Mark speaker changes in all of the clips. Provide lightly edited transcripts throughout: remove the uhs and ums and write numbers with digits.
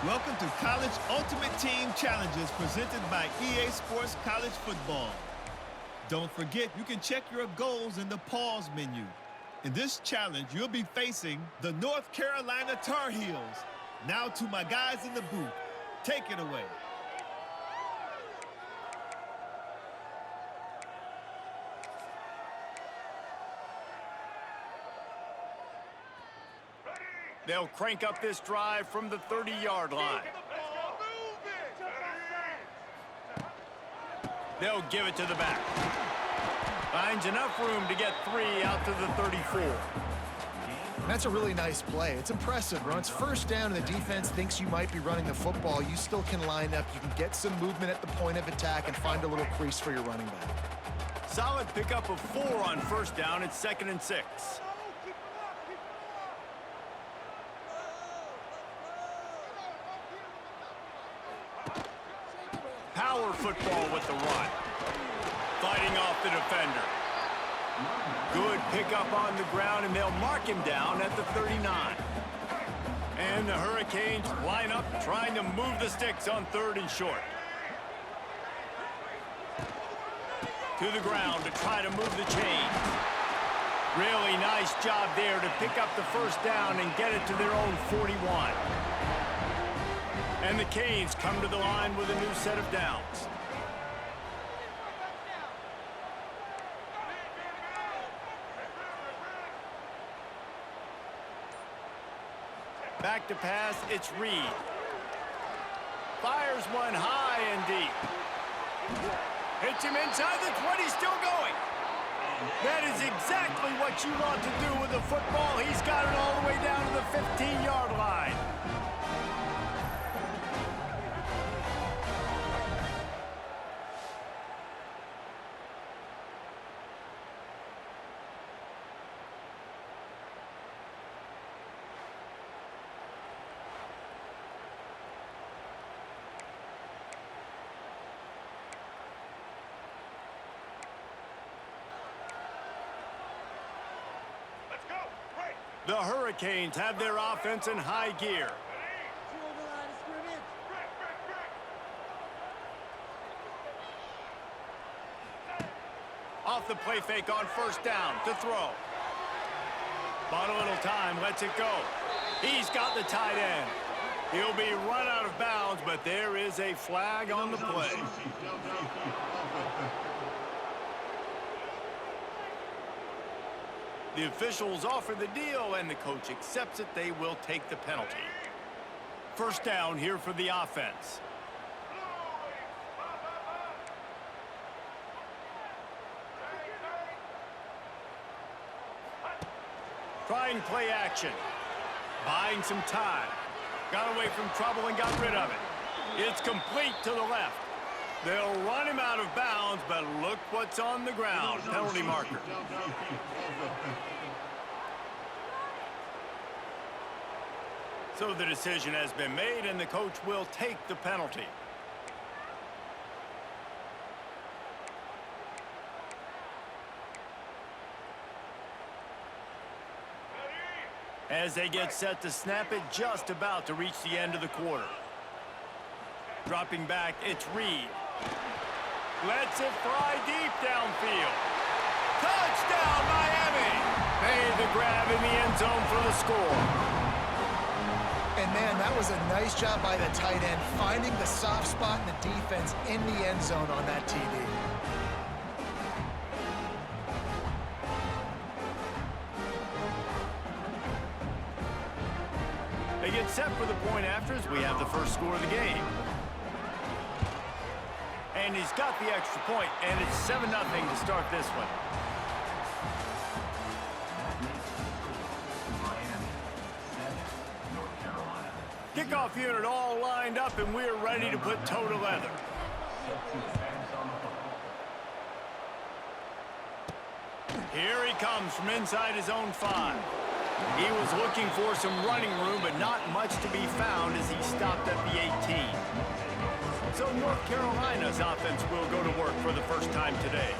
Speaker 1: Welcome to College Ultimate Team Challenges presented by EA Sports College Football. Don't forget, you can check your goals in the pause menu. In this challenge, you'll be facing the North Carolina Tar Heels. Now to my guys in the booth. Take it away.
Speaker 2: They'll crank up this drive from the 30-yard line. They'll give it to the back. Finds enough room to get 3 out to the 34.
Speaker 3: That's a really nice play. It's impressive. When it's first down and the defense thinks you might be running the football, you still can line up. You can get some movement at the point of attack and find a little crease for your running back.
Speaker 2: Solid pickup of 4 on first down. It's 2nd and 6. Power football with the run. Fighting off the defender. Good pickup on the ground, and they'll mark him down at the 39. And the Hurricanes line up, trying to move the sticks on 3rd and short. To the ground to try to move the chains. Really nice job there to pick up the first down and get it to their own 41. And the Canes come to the line with a new set of downs. Back to pass, it's Reed. Fires one high and deep. Hits him inside the 20, still going. That is exactly what you want to do with the football. He's got it all the way down to the 15-yard line. The Hurricanes have their offense in high gear. Off the play fake on first down to throw. Bought a little time, lets it go. He's got the tight end. He'll be run out of bounds, but there is a flag on the play. The officials offer the deal, and the coach accepts it. They will take the penalty. First down here for the offense. Trying play action. Buying some time. Got away from trouble and got rid of it. It's complete to the left. They'll run him out of bounds, but look what's on the ground. Penalty marker. So the decision has been made, and the coach will take the penalty. As they get set to snap it, just about to reach the end of the quarter. Dropping back, it's Reed. Lets it fly deep downfield. Touchdown, Miami! Made the grab in the end zone for the score.
Speaker 3: And man, that was a nice job by the tight end, finding the soft spot in the defense in the end zone on that TD.
Speaker 2: They get set for the point after as we have the first score of the game. And he's got the extra point, and it's 7-0 to start this one. Kickoff unit all lined up, and we're ready to put toe to leather. Here he comes from inside his own 5. He was looking for some running room, but not much to be found as he stopped at the 18. So North Carolina's offense will go to work for the first time today.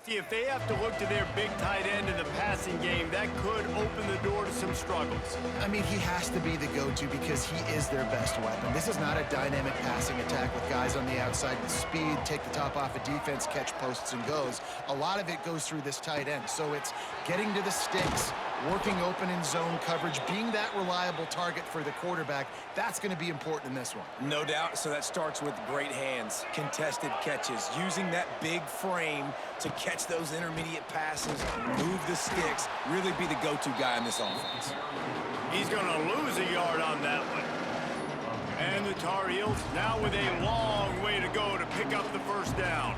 Speaker 2: See, if they have to look to their big tight end in the passing game, that could open the door to some struggles.
Speaker 3: I mean, he has to be the go-to because he is their best weapon. This is not a dynamic passing attack with guys on the outside with speed, take the top off a defense, catch posts and goes. A lot of it goes through this tight end. So it's getting to the sticks, working open in zone coverage, being that reliable target for the quarterback. That's going to be important in this one.
Speaker 4: No doubt. So that starts with great hands, contested catches, using that big frame to catch those intermediate passes, move the sticks, really be the go-to guy in this offense.
Speaker 2: He's going to lose a yard on that one. And the Tar Heels now with a long way to go to pick up the first down.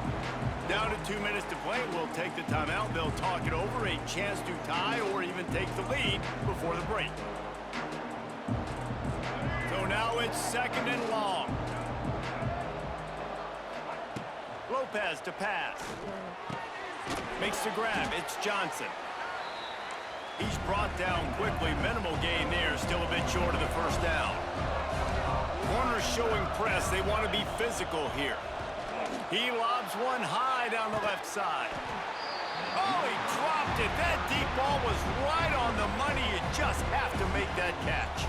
Speaker 2: Down to 2 minutes to play. We'll take the timeout. They'll talk it over. A chance to tie or even take the lead before the break. So now it's 2nd and long. Lopez to pass. Makes the grab. It's Johnson. He's brought down quickly. Minimal gain there. Still a bit short of the first down. Corners showing press. They want to be physical here. He lobs one high down the left side. Oh, he dropped it. That deep ball was right on the money. You just have to make that catch.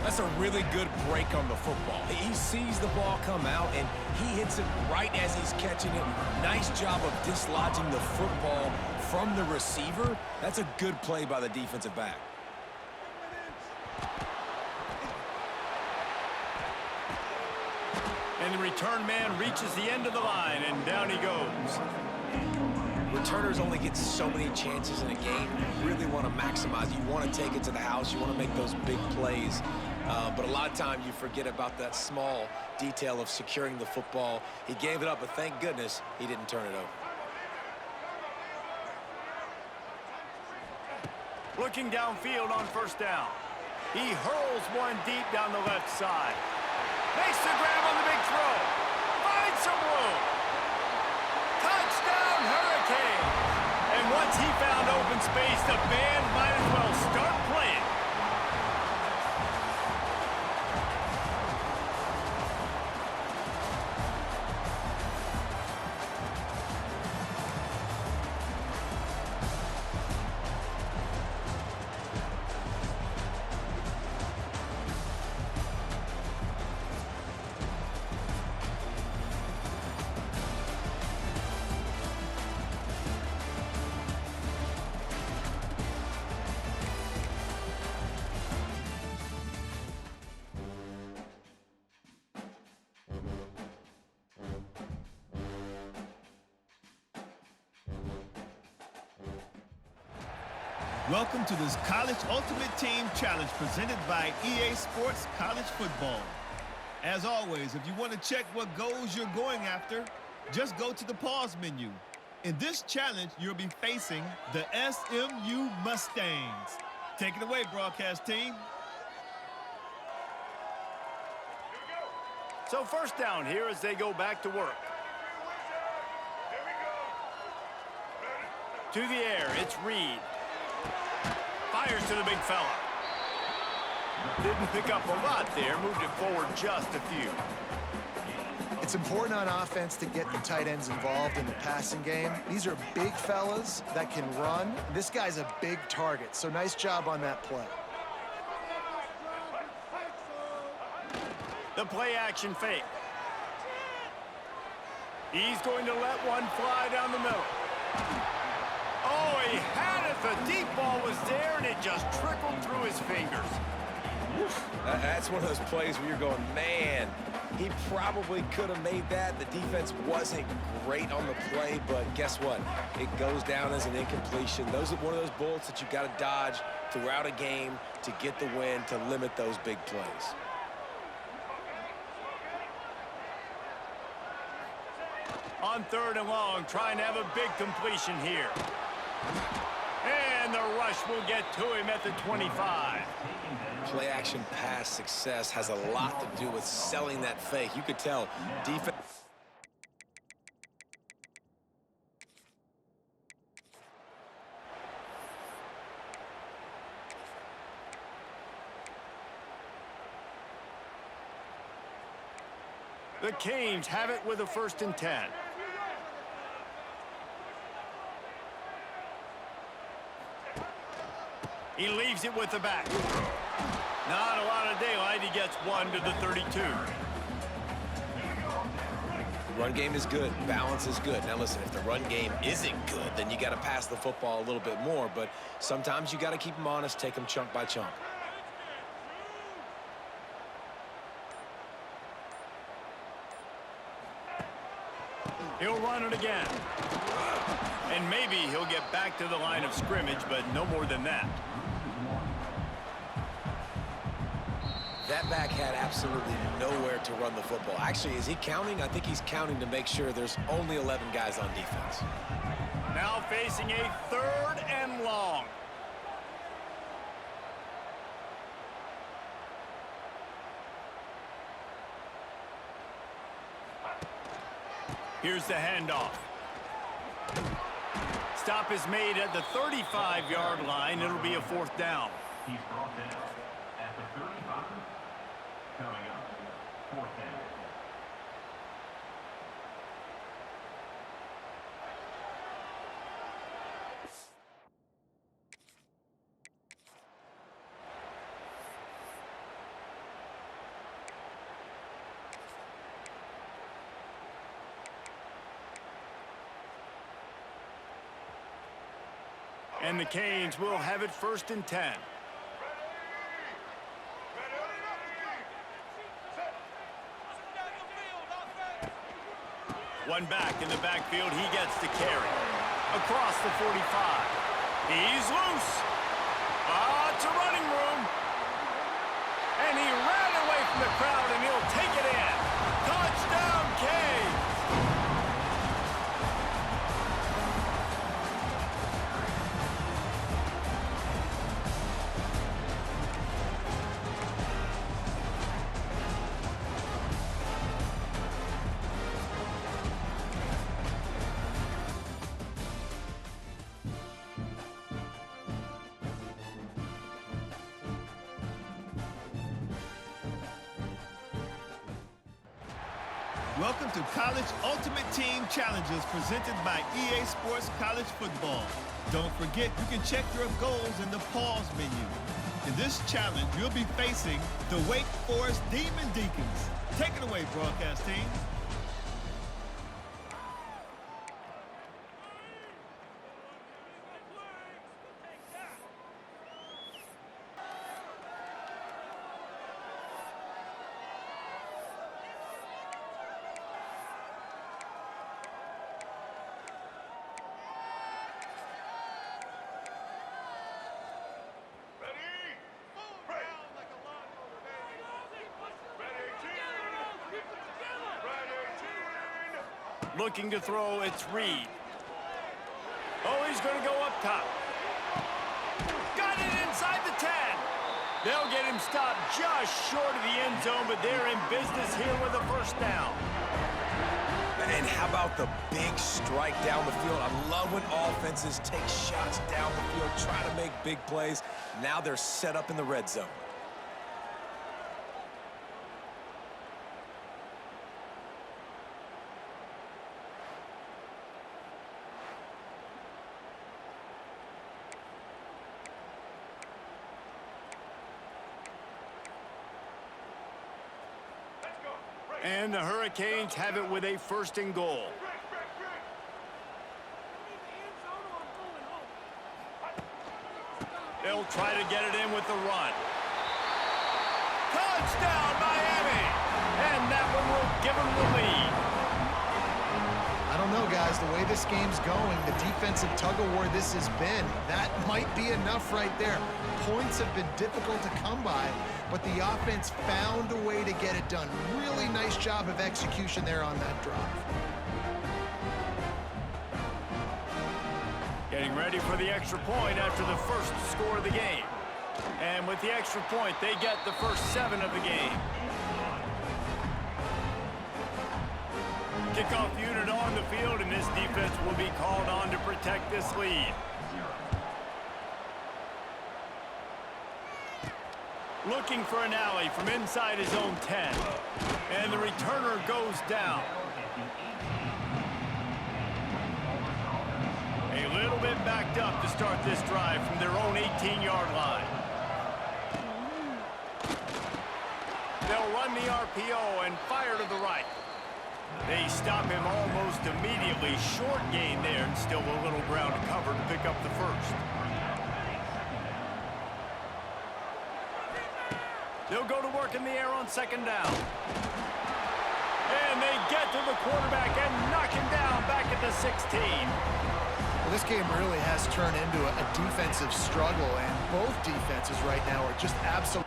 Speaker 4: That's a really good break on the football. He sees the ball come out, and he hits it right as he's catching it. Nice job of dislodging the football from the receiver. That's a good play by the defensive back.
Speaker 2: And the return man reaches the end of the line, and down he goes.
Speaker 4: Returners only get so many chances in a game. You really want to maximize. You want to take it to the house. You want to make those big plays. But a lot of times you forget about that small detail of securing the football. He gave it up, but thank goodness he didn't turn it over.
Speaker 2: Looking downfield on first down. He hurls one deep down the left side. Makes the grab on the big throw. Finds some room. Touchdown, Hurricanes. And once he found open space, the band might as well start playing.
Speaker 1: Welcome to this College Ultimate Team Challenge presented by EA Sports College Football. As always, if you want to check what goals you're going after, just go to the pause menu. In this challenge, you'll be facing the SMU Mustangs. Take it away, broadcast team.
Speaker 2: So first down here as they go back to work. To the air, it's Reed. Fires to the big fella. Didn't pick up a lot there. Moved it forward just a few.
Speaker 3: It's important on offense to get the tight ends involved in the passing game. These are big fellas that can run. This guy's a big target, so nice job on that play.
Speaker 2: The play action fake. He's going to let one fly down the middle. Oh, he had it. The deep ball was there, and it just trickled through his fingers.
Speaker 4: That's one of those plays where you're going, man, he probably could have made that. The defense wasn't great on the play, but guess what? It goes down as an incompletion. Those are one of those bullets that you got to dodge throughout a game to get the win, to limit those big plays.
Speaker 2: On 3rd and long, trying to have a big completion here. And the rush will get to him at the 25.
Speaker 4: Play action pass success has a lot to do with selling that fake. You could tell defense.
Speaker 2: The Canes have it with a 1st and 10. He leaves it with the back. Not a lot of daylight. He gets 1 to the 32.
Speaker 4: The run game is good. Balance is good. Now listen, if the run game isn't good, then you got to pass the football a little bit more. But sometimes you got to keep them honest, take them chunk by chunk.
Speaker 2: He'll run it again. And maybe he'll get back to the line of scrimmage, but no more than that.
Speaker 4: That back had absolutely nowhere to run the football. Actually, is he counting? I think he's counting to make sure there's only 11 guys on defense.
Speaker 2: Now facing a 3rd and long. Here's the handoff. Stop is made at the 35-yard line. It'll be a 4th down.
Speaker 5: He's brought down at the 35. Coming up, 4th down.
Speaker 2: And the Canes will have it 1st and 10. One back in the backfield. He gets the carry. Across the 45. He's loose. Lots of running room. And he ran away from the crowd, and he'll take it in. Touchdown, Canes!
Speaker 1: Welcome to College Ultimate Team Challenges presented by EA Sports College Football. Don't forget, you can check your goals in the pause menu. In this challenge, you'll be facing the Wake Forest Demon Deacons. Take it away, broadcast team.
Speaker 2: Looking to throw, it's Reed. Oh, he's going to go up top. Got it inside the 10. They'll get him stopped just short of the end zone, but they're in business here with a 1st down.
Speaker 4: And how about the big strike down the field? I love when offenses take shots down the field, try to make big plays. Now they're set up in the red zone.
Speaker 2: And the Hurricanes have it with a 1st and goal. They'll try to get it in with the run. Touchdown, Miami! And that one will give them the lead.
Speaker 3: I don't know, guys. The way this game's going, the defensive tug-of-war this has been, that might be enough right there. Points have been difficult to come by, but the offense found a way to get it done. Really nice job of execution there on that drive.
Speaker 2: Getting ready for the extra point after the 1st score of the game. And with the extra point, they get the first 7 of the game. Kickoff unit on the field, and this defense will be called on to protect this lead. Looking for an alley from inside his own 10. And the returner goes down. A little bit backed up to start this drive from their own 18-yard 23-yard line. They'll run the RPO and fire to the right. They stop him almost immediately. Short gain there, and still a little ground to cover to pick up the first. They'll go to work in the air on second down. And they get to the quarterback and knock him down back at the 16.
Speaker 3: Well, this game really has turned into a defensive struggle, and both defenses right now are just absolutely...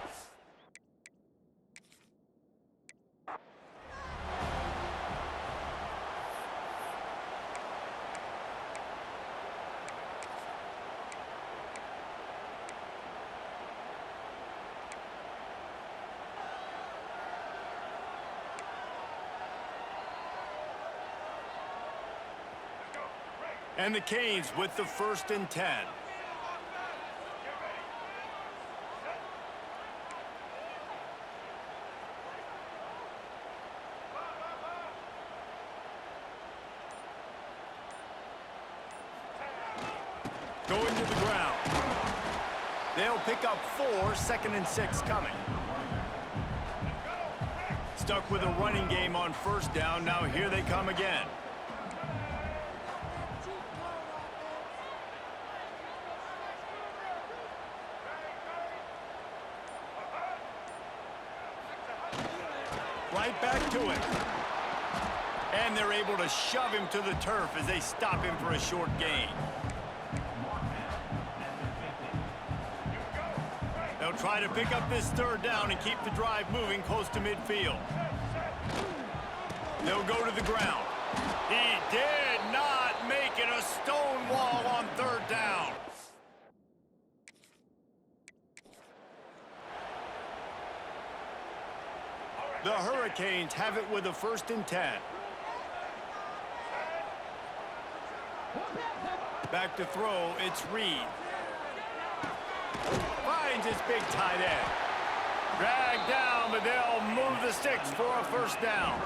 Speaker 2: And the Canes with the 1st and 10. Going to the ground. They'll pick up 4, 2nd and 6 coming. Stuck with a running game on 1st down. Now here they come again. Right back to it. And they're able to shove him to the turf as they stop him for a short gain. They'll try to pick up this 3rd down and keep the drive moving close to midfield. They'll go to the ground. He did not make it a stone wall on 3rd down. The Hurricanes have it with a 1st and 10. Back to throw, it's Reed. Finds his big tight end. Dragged down, but they'll move the sticks for a 1st down.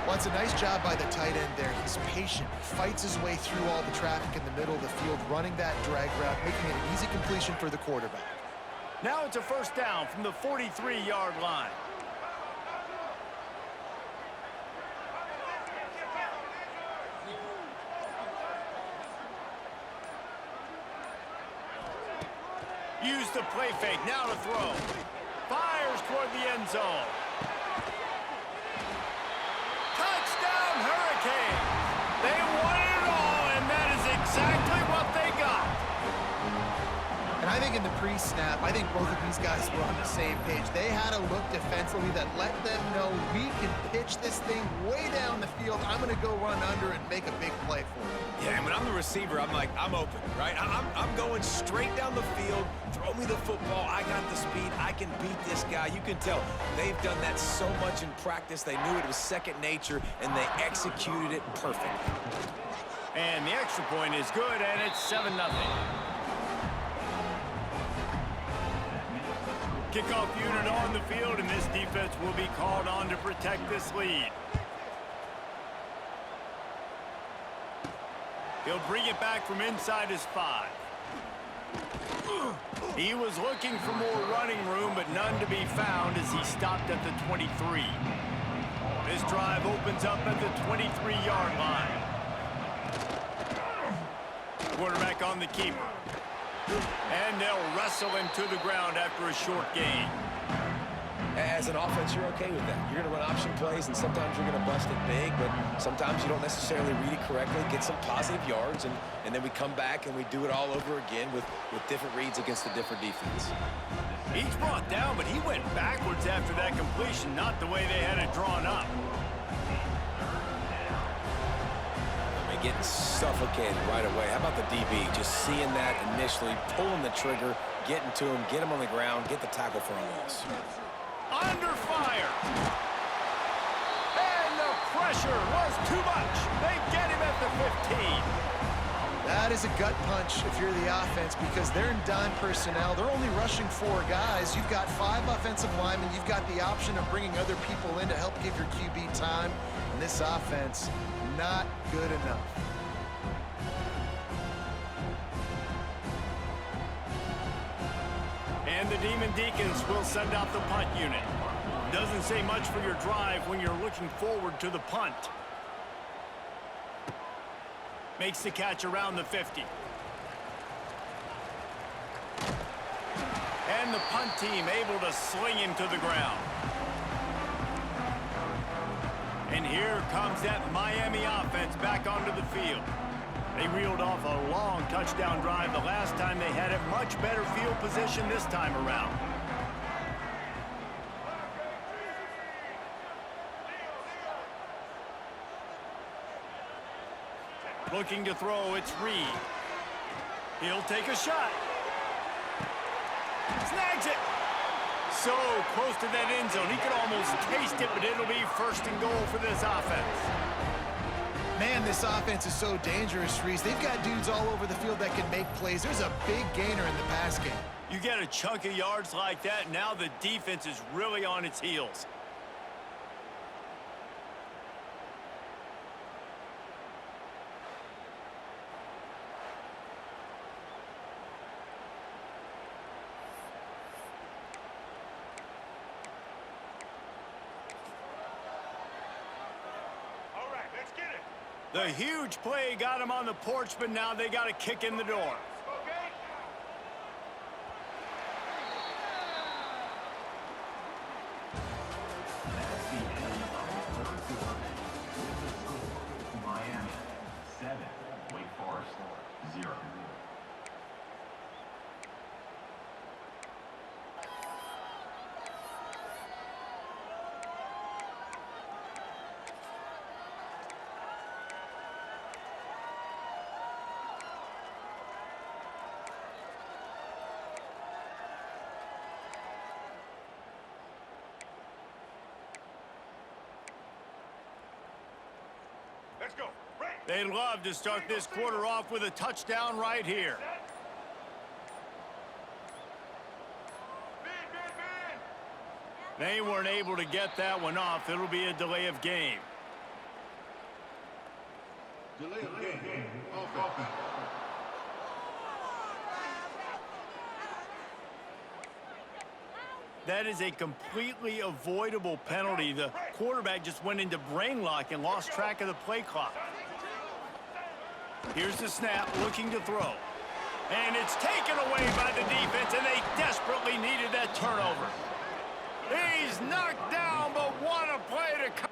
Speaker 3: Well, it's a nice job by the tight end there. He's patient. He fights his way through all the traffic in the middle of the field, running that drag route, making it an easy completion for the quarterback.
Speaker 2: Now it's a 1st down from the 43-yard line. Use the play fake, now to throw. Fires toward the end zone. Touchdown, Hurricanes! They won it all, and that is exactly what they got.
Speaker 3: And I think in the pre-snap, I think both of these guys were on the same page. They had a look defensively that let them know we can pitch this thing way down the field. I'm going to go run under and make a big play for them.
Speaker 4: Yeah, and when I'm the receiver, I'm like, I'm open, right? I'm going straight down the field. Throw me the football. I got the speed. I can beat this guy. You can tell they've done that so much in practice. They knew it was second nature, and they executed it perfectly.
Speaker 2: And the extra point is good, and it's 7-0. Kickoff unit on the field, and this defense will be called on to protect this lead. He'll bring it back from inside his 5. He was looking for more running room, but none to be found as he stopped at the 23. This drive opens up at the 23-yard line. Quarterback on the keeper. And they'll wrestle him to the ground after a short gain.
Speaker 4: As an offense, you're okay with that. You're going to run option plays, and sometimes you're going to bust it big, but sometimes you don't necessarily read it correctly, get some positive yards, and then we come back and we do it all over again with different reads against a different defense.
Speaker 2: He's brought down, but he went backwards after that completion, not the way they had it drawn up.
Speaker 4: Getting suffocated right away. How about the DB? Just seeing that initially, pulling the trigger, getting to him, get him on the ground, get the tackle for a loss.
Speaker 2: Under fire. And the pressure was too much. They get him at the 15.
Speaker 3: That is a gut punch if you're the offense, because they're in dime personnel. They're only rushing 4 guys. You've got 5 offensive linemen. You've got the option of bringing other people in to help give your QB time. And this offense, not good enough.
Speaker 2: And the Demon Deacons will send out the punt unit. Doesn't say much for your drive when you're looking forward to the punt. Makes the catch around the 50. And the punt team able to sling him to the ground. And here comes that Miami offense back onto the field. They reeled off a long touchdown drive the last time they had it. Much better field position this time around. Looking to throw, it's Reed. He'll take a shot. Snags it. So close to that end zone. He could almost taste it, but it'll be first and goal for this offense.
Speaker 3: Man, this offense is so dangerous, Reese. They've got dudes all over the field that can make plays. There's a big gainer in the pass game.
Speaker 2: You get a chunk of yards like that, now the defense is really on its heels. The huge play got him on the porch, but now they got a kick in the door.
Speaker 5: That's the end of the third quarter. With the score, Miami 7, Wake Forest 0.
Speaker 2: They'd love to start this quarter off with a touchdown right here. They weren't able to get that one off. It'll be a delay of game.
Speaker 6: Delay of game. Offense.
Speaker 2: That is a completely avoidable penalty. The quarterback just went into brain lock and lost track of the play clock. Here's the snap, looking to throw. And it's taken away by the defense, and they desperately needed that turnover. He's knocked down, but what a play to come.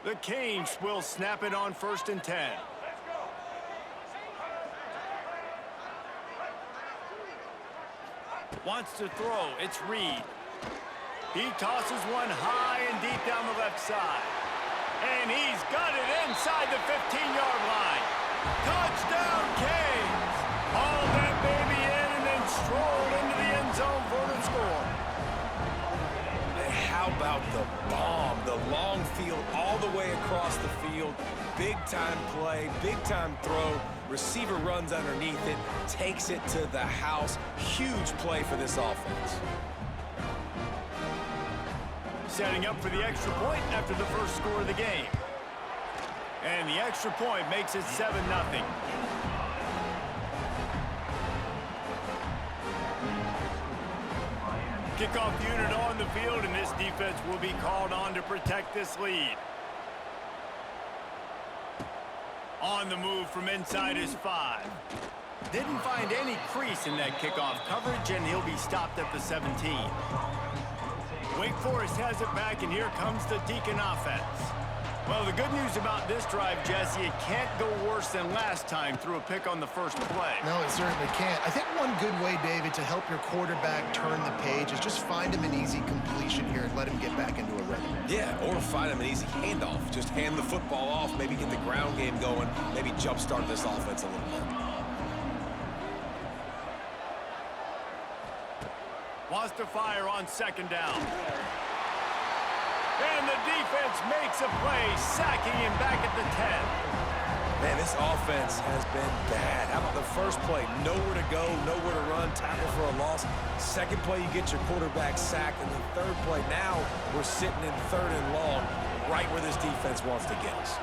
Speaker 2: The Canes will snap it on 1st and 10. Wants to throw, it's Reed. He tosses one high and deep down the left side. And he's got it inside the 15-yard line. Touchdown, Canes! Hauled that baby in and then strolled into the end zone for the score.
Speaker 4: How about the bomb? The long field all the way across the field. Big-time play, big-time throw. Receiver runs underneath it, takes it to the house. Huge play for this offense.
Speaker 2: Setting up for the extra point after the first score of the game. And the extra point makes it 7-0. Kickoff unit on the field, and this defense will be called on to protect this lead. On the move from inside his 5. Didn't find any crease in that kickoff coverage, and he'll be stopped at the 17. Wake Forest has it back, and here comes the Deacon offense. Well, the good news about this drive, Jesse, it can't go worse than last time through a pick on the first play.
Speaker 3: No, it certainly can't. I think one good way, David, to help your quarterback turn the page is just find him an easy completion here and let him get back into a rhythm.
Speaker 4: Yeah, or find him an easy handoff. Just hand the football off, maybe get the ground game going, maybe jumpstart this offense a little bit.
Speaker 2: Wants to fire on 2nd down. And the defense makes a play, sacking him back at the 10.
Speaker 4: Man, this offense has been bad. How about the first play? Nowhere to go, nowhere to run, tackle for a loss. Second play, you get your quarterback sacked. And then third play, now we're sitting in 3rd and long, right where this defense wants to get us.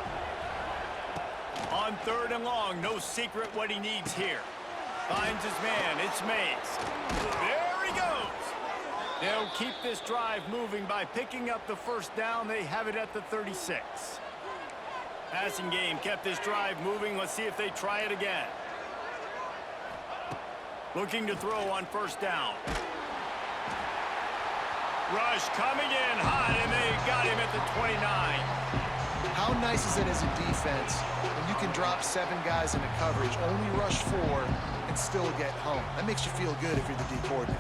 Speaker 2: On 3rd and long, no secret what he needs here. Finds his man, it's Mays. There he goes. They'll keep this drive moving by picking up the first down. They have it at the 36. Passing game kept this drive moving. Let's see if they try it again. Looking to throw on 1st down. Rush coming in hot, and they got him at the 29.
Speaker 3: How nice is it as a defense when you can drop 7 guys into coverage, only rush 4, and still get home? That makes you feel good if you're the D coordinator.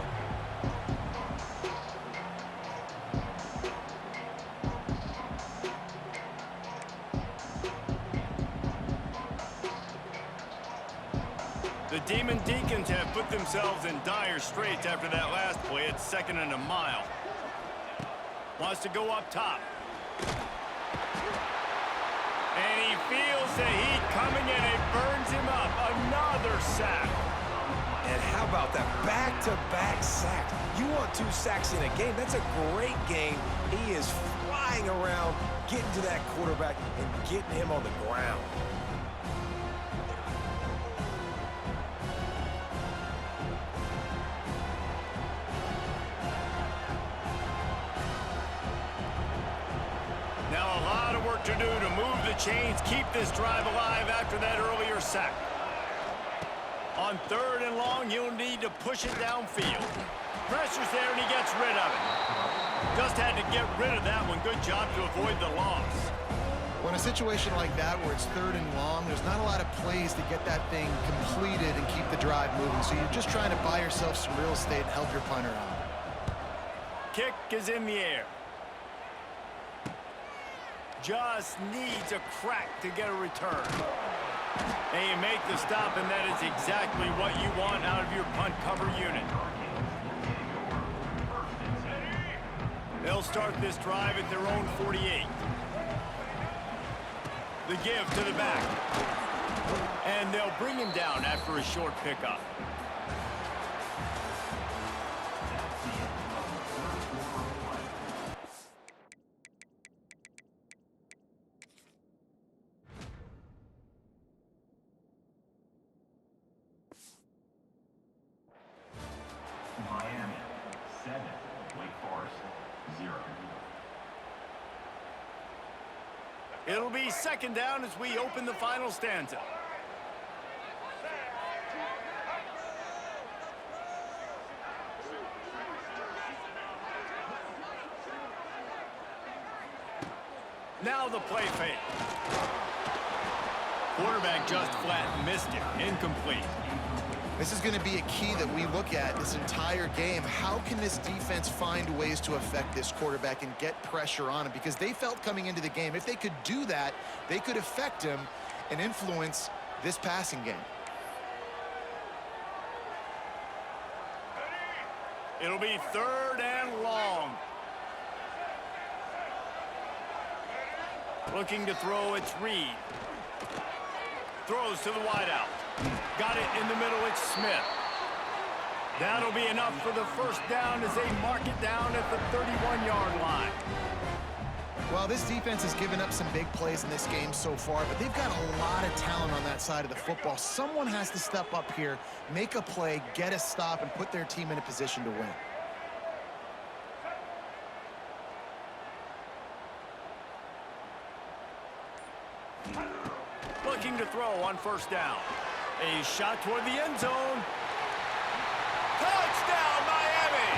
Speaker 2: The Demon Deacons have put themselves in dire straits after that last play. It's 2nd and a mile. Wants to go up top. And he feels the heat coming in. It burns him up. Another sack.
Speaker 4: And how about that back-to-back sacks? You want 2 sacks in a game? That's a great game. He is flying around, getting to that quarterback and getting him on the ground.
Speaker 2: Now a lot of work to do to move the chains, keep this drive alive after that earlier sack. On 3rd and long, he'll need to push it downfield. Pressure's there, and he gets rid of it. Just had to get rid of that one. Good job to avoid the loss.
Speaker 3: Well, in a situation like that where it's 3rd and long, there's not a lot of plays to get that thing completed and keep the drive moving. So you're just trying to buy yourself some real estate and help your punter out.
Speaker 2: Kick is in the air. Just needs a crack to get a return. And you make the stop, and that is exactly what you want out of your punt cover unit. They'll start this drive at their own 48. The give to the back. And they'll bring him down after a short pickup.
Speaker 5: Miami, 7. Wake Forest, 0.
Speaker 2: It'll be 2nd down as we open the final stanza. Now the play fake. Quarterback just flat missed it. Incomplete.
Speaker 3: This is going to be a key that we look at this entire game. How can this defense find ways to affect this quarterback and get pressure on him? Because they felt coming into the game, if they could do that, they could affect him and influence this passing game.
Speaker 2: It'll be 3rd and long. Looking to throw, it's Reed. Throws to the wideout. Got it in the middle, it's Smith. That'll be enough for the 1st down as they mark it down at the 31-yard line.
Speaker 3: Well, this defense has given up some big plays in this game so far, but they've got a lot of talent on that side of the football. Someone has to step up here, make a play, get a stop, and put their team in a position to win.
Speaker 2: Looking to throw on 1st down. A shot toward the end zone. Touchdown, Miami!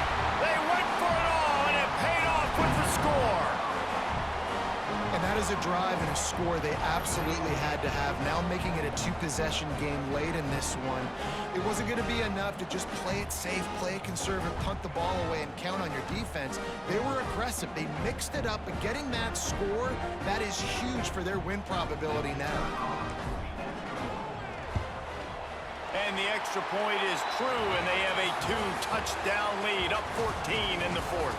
Speaker 2: They went for it all, and it paid off with the score.
Speaker 3: And that is a drive and a score they absolutely had to have. Now making it a 2-possession game late in this one. It wasn't going to be enough to just play it safe, play it conservative, punt the ball away, and count on your defense. They were aggressive. They mixed it up, but getting that score, that is huge for their win probability now.
Speaker 2: And the extra point is true, and they have a 2-touchdown lead, up 14 in the 4th.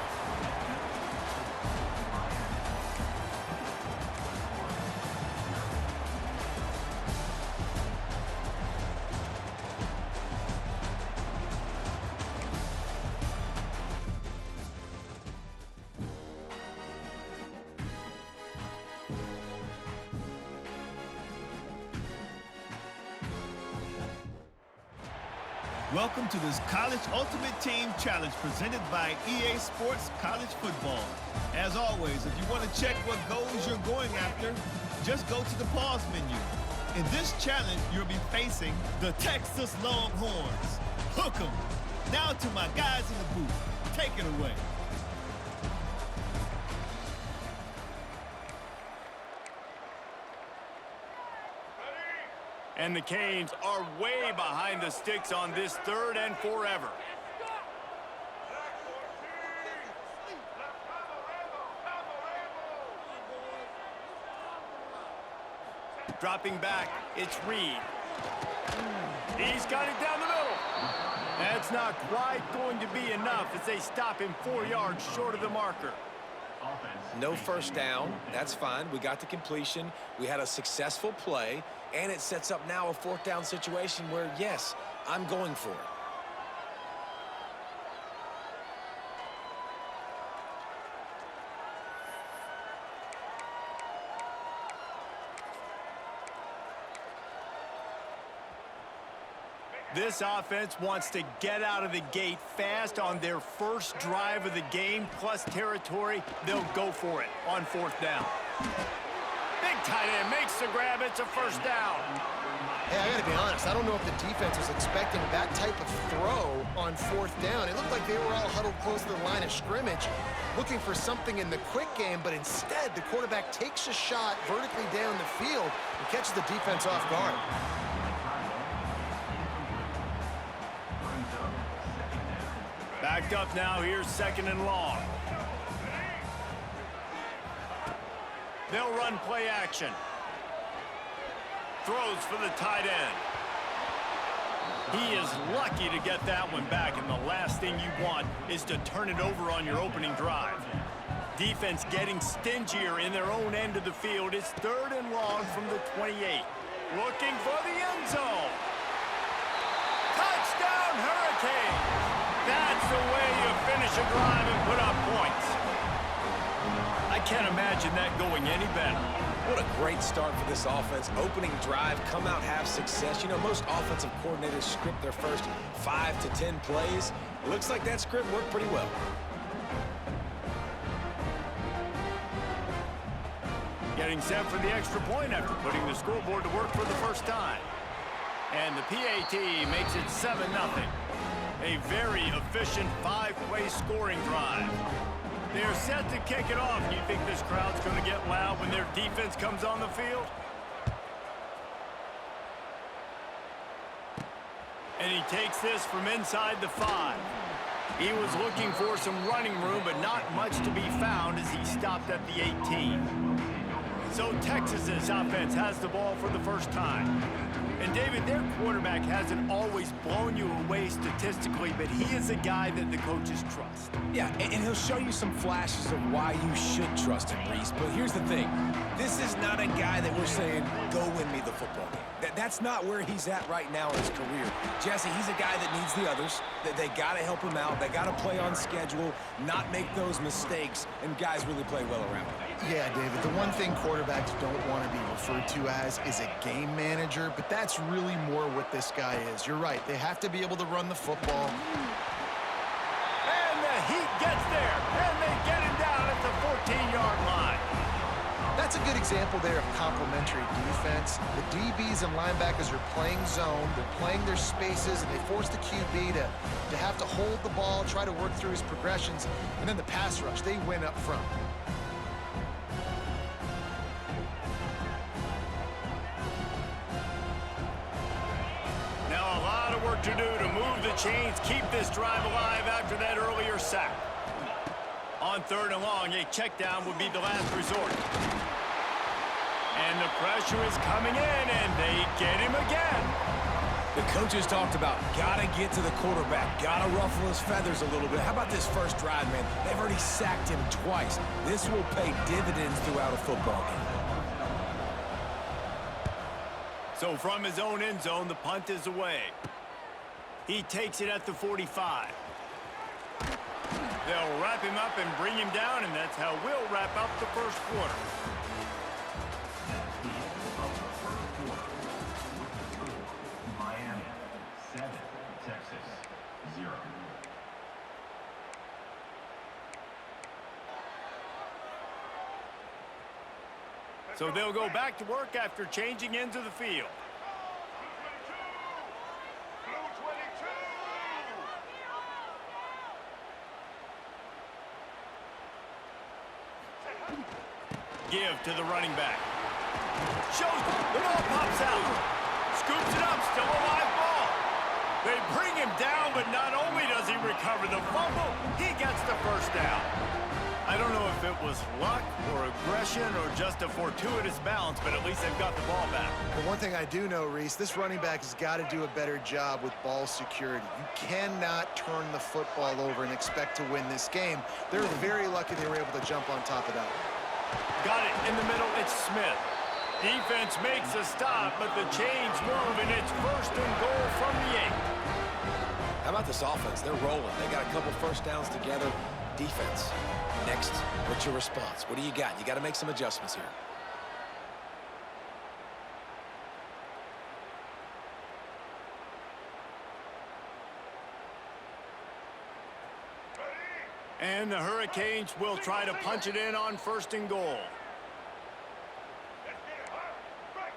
Speaker 1: Welcome to this College Ultimate Team Challenge presented by EA Sports College Football. As always, if you want to check what goals you're going after, just go to the pause menu. In this challenge, you'll be facing the Texas Longhorns. Hook 'em. Now to my guys in the booth. Take it away.
Speaker 2: And the Canes are way behind the sticks on this 3rd and forever. Dropping back, it's Reed. He's got it down the middle. That's not quite going to be enough as they stop him 4 yards short of the marker.
Speaker 4: No first down. That's fine. We got the completion. We had a successful play, and it sets up now a 4th down situation where, yes, I'm going for it.
Speaker 2: This offense wants to get out of the gate fast on their first drive of the game, plus territory. They'll go for it on 4th down. Big tight end makes the grab. It's a first down.
Speaker 3: Hey, I got to be honest. I don't know if the defense was expecting that type of throw on 4th down. It looked like they were all huddled close to the line of scrimmage, looking for something in the quick game, but instead the quarterback takes a shot vertically down the field and catches the defense off guard.
Speaker 2: Backed up now, here's 2nd and long. They'll run play action. Throws for the tight end. He is lucky to get that one back, and the last thing you want is to turn it over on your opening drive. Defense getting stingier in their own end of the field. It's 3rd and long from the 28. Looking for the end zone. Touchdown, Hurricanes! That's the way you finish a drive and put up points. I can't imagine that going any better.
Speaker 4: What a great start for this offense. Opening drive, come out, have success. You know, most offensive coordinators script their first 5 to 10 plays. It looks like that script worked pretty well.
Speaker 2: Getting set for the extra point after putting the scoreboard to work for the first time. And the PAT makes it 7-0. A very efficient 5-play scoring drive. They're set to kick it off. Do you think this crowd's going to get loud when their defense comes on the field? And he takes this from inside the 5. He was looking for some running room, but not much to be found as he stopped at the 18. So Texas's offense has the ball for the first time. And David, their quarterback hasn't always blown you away statistically, but he is a guy that the coaches trust.
Speaker 4: Yeah, and he'll show you some flashes of why you should trust him, Reese. But here's the thing. This is not a guy that we're saying, go win me the football game. That's not where he's at right now in his career. Jesse, he's a guy that needs the others. They got to help him out. They got to play on schedule, not make those mistakes, and guys really play well around him.
Speaker 3: Yeah, David, the one thing quarterbacks don't want to be referred to as is a game manager, but that's really more what this guy is. You're right. They have to be able to run the football.
Speaker 2: And the Heat gets there, and they get him down at the 14-yard line.
Speaker 3: That's a good example there of complementary defense. The DBs and linebackers are playing zone. They're playing their spaces, and they force the QB to have to hold the ball, try to work through his progressions, and then the pass rush, they win up front.
Speaker 2: Now a lot of work to do to move the chains, keep this drive alive after that earlier sack. On 3rd and long, a check down would be the last resort. And the pressure is coming in, and they get him again.
Speaker 4: The coaches talked about gotta get to the quarterback, gotta ruffle his feathers a little bit. How about this first drive, man? They've already sacked him twice. This will pay dividends throughout a football game.
Speaker 2: So from his own end zone, the punt is away. He takes it at the 45. They'll wrap him up and bring him down, and that's how we'll wrap up the first quarter.
Speaker 5: Miami, 7, Texas.
Speaker 2: So they'll go back to work after changing into the field. Give to the running back. Shows the ball pops out. Scoops it up, still a live ball. They bring him down, but not only does he recover the fumble, he gets the first down. I don't know if it was luck or aggression or just a fortuitous bounce, but at least they've got the ball back.
Speaker 3: But one thing I do know, Reese, this running back has got to do a better job with ball security. You cannot turn the football over and expect to win this game. They're very lucky they were able to jump on top of that.
Speaker 2: Got it in the middle, it's Smith. Defense makes a stop, but the chains move, and it's 1st and goal from the 8.
Speaker 4: How about this offense? They're rolling. They got a couple first downs together. Defense. Next, what's your response? What do you got? You got to make some adjustments here.
Speaker 2: And the Hurricanes will try to punch it in on 1st and goal.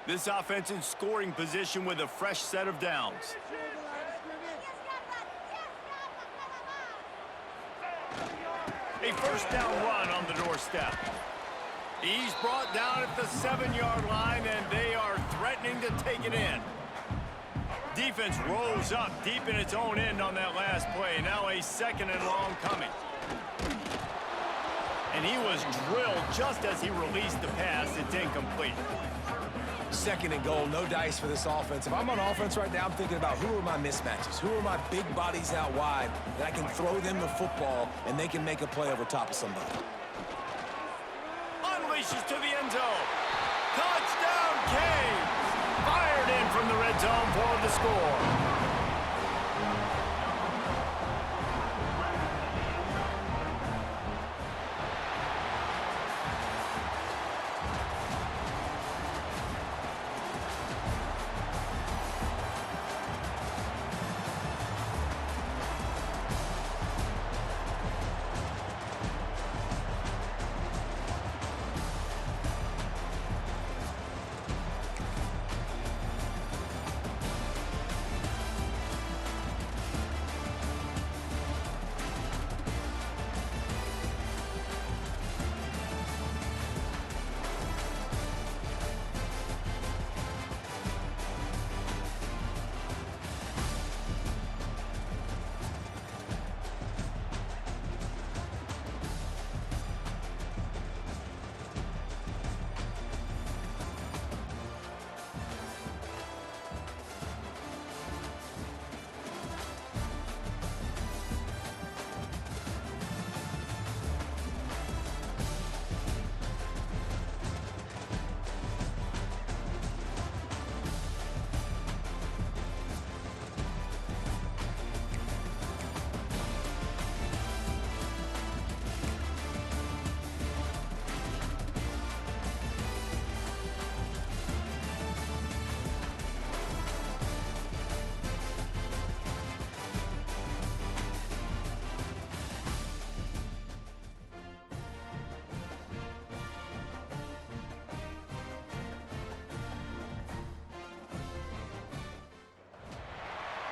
Speaker 2: This offense in scoring position with a fresh set of downs. A 1st down run on the doorstep. He's brought down at the 7-yard line, and they are threatening to take it in. Defense rose up deep in its own end on that last play. Now a 2nd and long coming. And he was drilled just as he released the pass. It's incomplete.
Speaker 4: 2nd and goal, no dice for this offense. If I'm on offense right now, I'm thinking about who are my mismatches? Who are my big bodies out wide that I can throw them the football and they can make a play over top of somebody?
Speaker 2: Unleashes to the end zone. Touchdown, Canes! Fired in from the red zone for the score.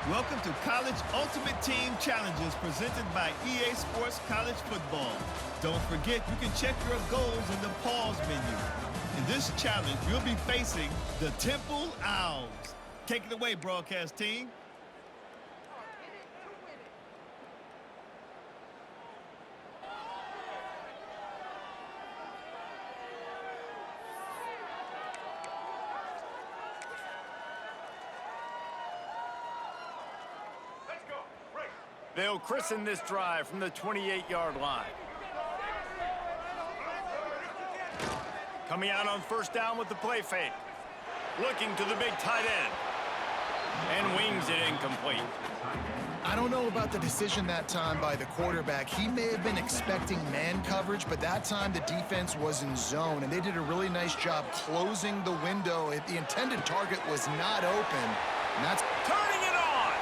Speaker 1: Welcome to College Ultimate Team Challenges presented by EA Sports College Football. Don't forget, you can check your goals in the pause menu. In this challenge, you'll be facing the Temple Owls. Take it away, broadcast team.
Speaker 2: They'll christen this drive from the 28-yard line. Coming out on 1st down with the play fake. Looking to the big tight end. And wings it incomplete.
Speaker 3: I don't know about the decision that time by the quarterback. He may have been expecting man coverage, but that time the defense was in zone, and they did a really nice job closing the window. The intended target was not open, and that's
Speaker 2: Turning it on!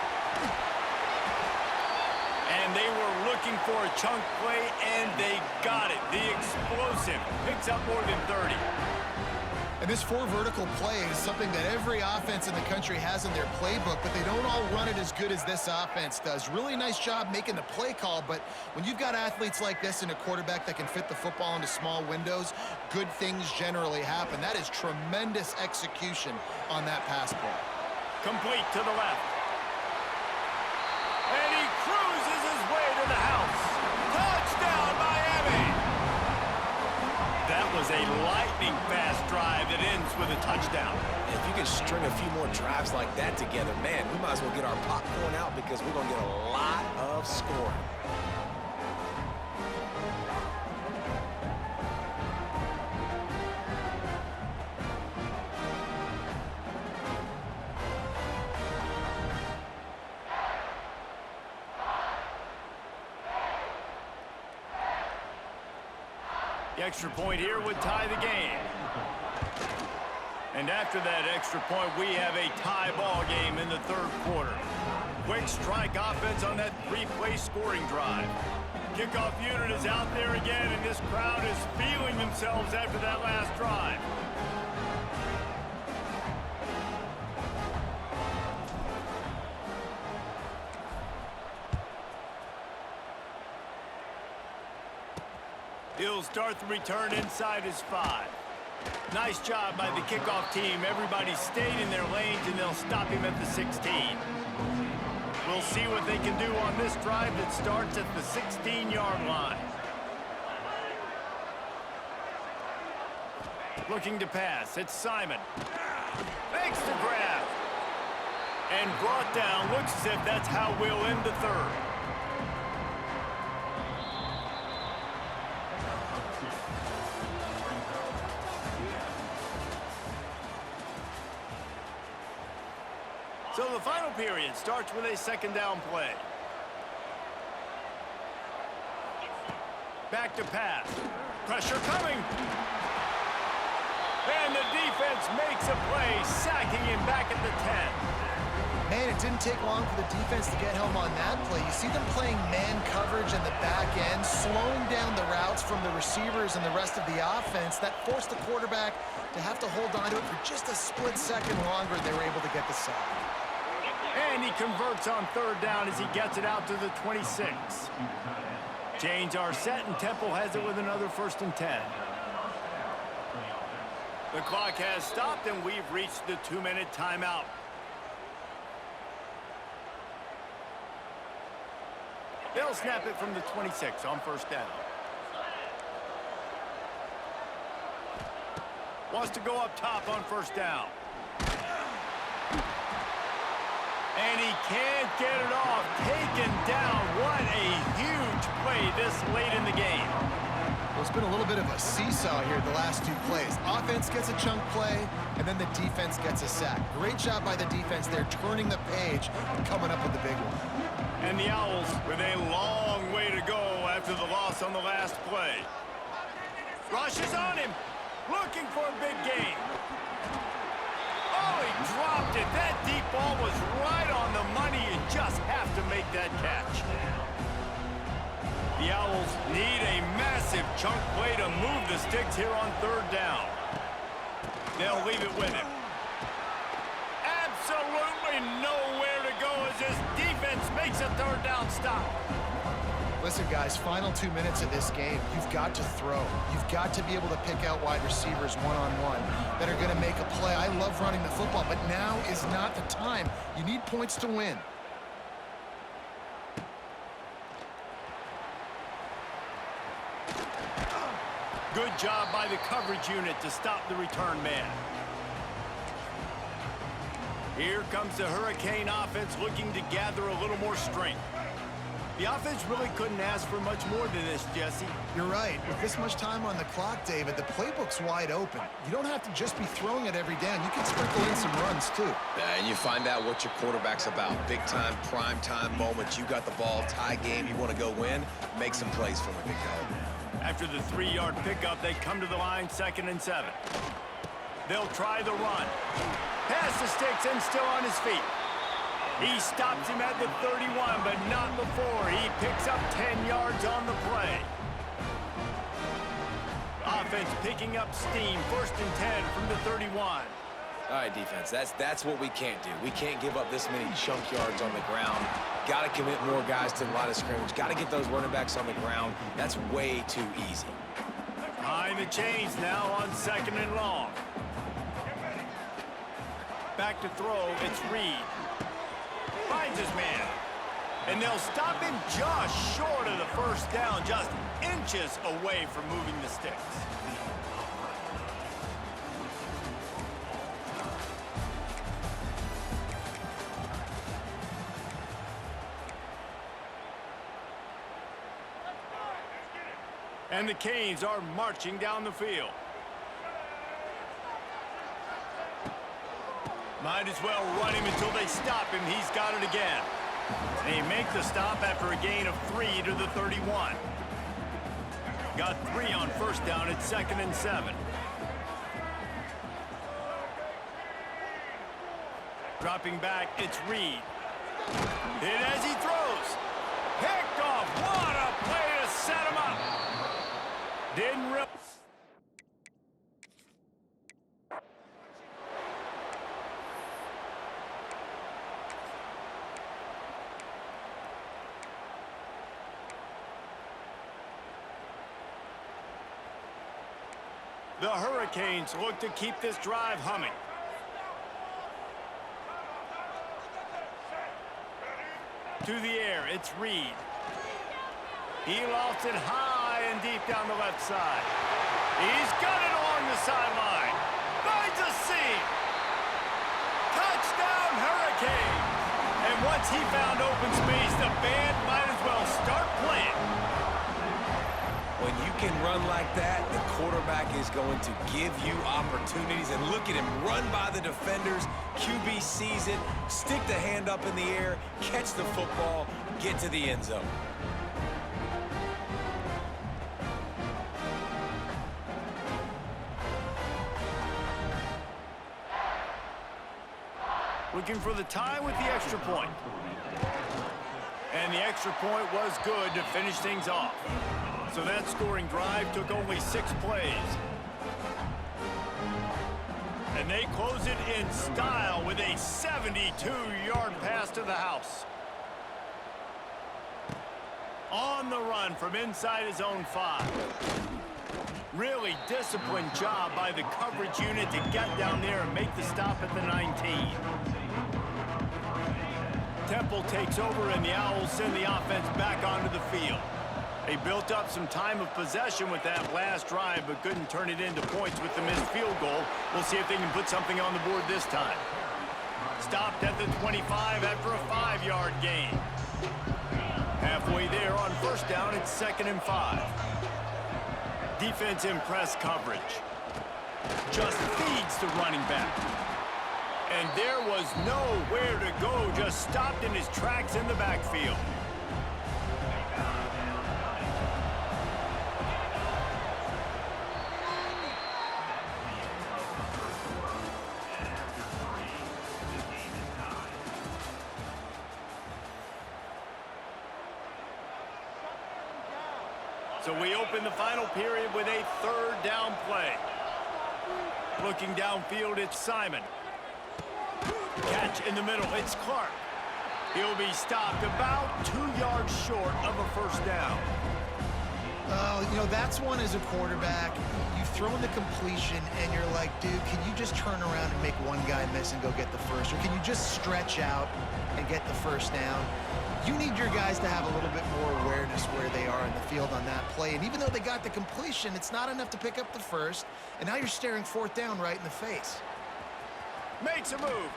Speaker 2: And they were looking for a chunk play, and they got it. The explosive picks up more than 30.
Speaker 3: And this four vertical play is something that every offense in the country has in their playbook, but they don't all run it as good as this offense does. Really nice job making the play call, but when you've got athletes like this and a quarterback that can fit the football into small windows, good things generally happen. That is tremendous execution on that pass play.
Speaker 2: Complete to the left. And he cruises his way to the house. Touchdown, Miami! That was a lightning-fast drive that ends with a touchdown.
Speaker 4: If you can string a few more drives like that together, man, we might as well get our popcorn out because we're going to get a lot of scoring.
Speaker 2: The extra point here would tie the game. And after that extra point, we have a tie ball game in the third quarter. Quick strike offense on that three-play scoring drive. Kickoff unit is out there again, and this crowd is feeling themselves after that last drive. He'll start the return inside his 5. Nice job by the kickoff team. Everybody stayed in their lanes, and they'll stop him at the 16. We'll see what they can do on this drive that starts at the 16-yard line. Looking to pass. It's Simon. Makes the grab. And brought down. Looks as if that's how we'll end the third. So the final period starts with a second down play. Back to pass. Pressure coming. And the defense makes a play, sacking him back at the 10.
Speaker 3: Man, it didn't take long for the defense to get home on that play. You see them playing man coverage in the back end, slowing down the routes from the receivers and the rest of the offense. That forced the quarterback to have to hold on to it for just a split second longer, and they were able to get the sack.
Speaker 2: And he converts on third down as he gets it out to the 26. Chains are set, and Temple has it with another 1st and 10. The clock has stopped, and we've reached the 2-minute timeout. They'll snap it from the 26 on 1st down. Wants to go up top on 1st down. And he can't get it off. Taken down. What a huge play this late in the game.
Speaker 3: Well, it's been a little bit of a seesaw here the last 2 plays. Offense gets a chunk play, and then the defense gets a sack. Great job by the defense there, turning the page and coming up with the big one.
Speaker 2: And the Owls with a long way to go after the loss on the last play. Rush is on him. Looking for a big gain. Oh, he dropped it. That deep ball was right on the money. You just have to make that catch. The Owls need a massive chunk play to move the sticks here on 3rd down. They'll leave it with him. Absolutely nowhere to go as this defense makes a 3rd down stop.
Speaker 3: Listen, guys, final 2 minutes of this game, you've got to throw. You've got to be able to pick out wide receivers one-on-one that are going to make a play. I love running the football, but now is not the time. You need points to win.
Speaker 2: Good job by the coverage unit to stop the return man. Here comes the Hurricane offense looking to gather a little more strength. The offense really couldn't ask for much more than this, Jesse.
Speaker 3: You're right. With this much time on the clock, David, the playbook's wide open. You don't have to just be throwing it every down. You can sprinkle in some runs, too.
Speaker 4: And you find out what your quarterback's about. Big-time, prime-time moments. You got the ball, tie game, you want to go win, make some plays from the big dog.
Speaker 2: After the 3-yard pickup, they come to the line 2nd and 7. They'll try the run. Pass the sticks and still on his feet. He stops him at the 31, but not before. He picks up 10 yards on the play. offense picking up steam. 1st and 10 from the 31.
Speaker 4: All right, defense, that's what we can't do. We can't give up this many chunk yards on the ground. Got to commit more guys to the line of scrimmage. Got to get those running backs on the ground. That's way too easy.
Speaker 2: Behind the chains now on 2nd and long. Back to throw, it's Reed. Finds his man. And they'll stop him just short of the 1st down, just inches away from moving the sticks. And the Canes are marching down the field. Might as well run him until they stop him. He's got it again. And he makes the stop after a gain of 3 to the 31. Got 3 on 1st down at 2nd and 7. Dropping back, it's Reed. Hit as he throws. Picked off. What a play to set him up. Didn't really... The Hurricanes look to keep this drive humming. To the air, it's Reed. He lofts it high and deep down the left side. He's got it along the sideline. Finds a seam. Touchdown, Hurricanes. And once he found open space, the band might as well start playing.
Speaker 4: When you can run like that, the quarterback is going to give you opportunities. And look at him run by the defenders. QB sees it, stick the hand up in the air, catch the football, get to the end zone.
Speaker 2: Looking for the tie with the extra point. And the extra point was good to finish things off. So that scoring drive took only 6 plays. And they close it in style with a 72-yard pass to the house. On the run from inside his own 5. Really disciplined job by the coverage unit to get down there and make the stop at the 19. Temple takes over and the Owls send the offense back onto the field. They built up some time of possession with that last drive, but couldn't turn it into points with the missed field goal. We'll see if they can put something on the board this time. Stopped at the 25 after a 5-yard gain. Halfway there on 1st down, it's 2nd and 5. Defense in press coverage. Just feeds the running back. And there was nowhere to go, just stopped in his tracks in the backfield. So we open the final period with a 3rd down play. Looking downfield, it's Simon. Catch in the middle, it's Clark. He'll be stopped about 2 yards short of a 1st down.
Speaker 3: You know, that's one as a quarterback. You've thrown the completion, and you're like, dude, can you just turn around and make one guy miss and go get the first? Or can you just stretch out and get the 1st down? You need your guys to have a little bit more awareness where they are in the field on that play. And even though they got the completion, it's not enough to pick up the 1st. And now you're staring 4th down right in the face.
Speaker 2: Makes a move.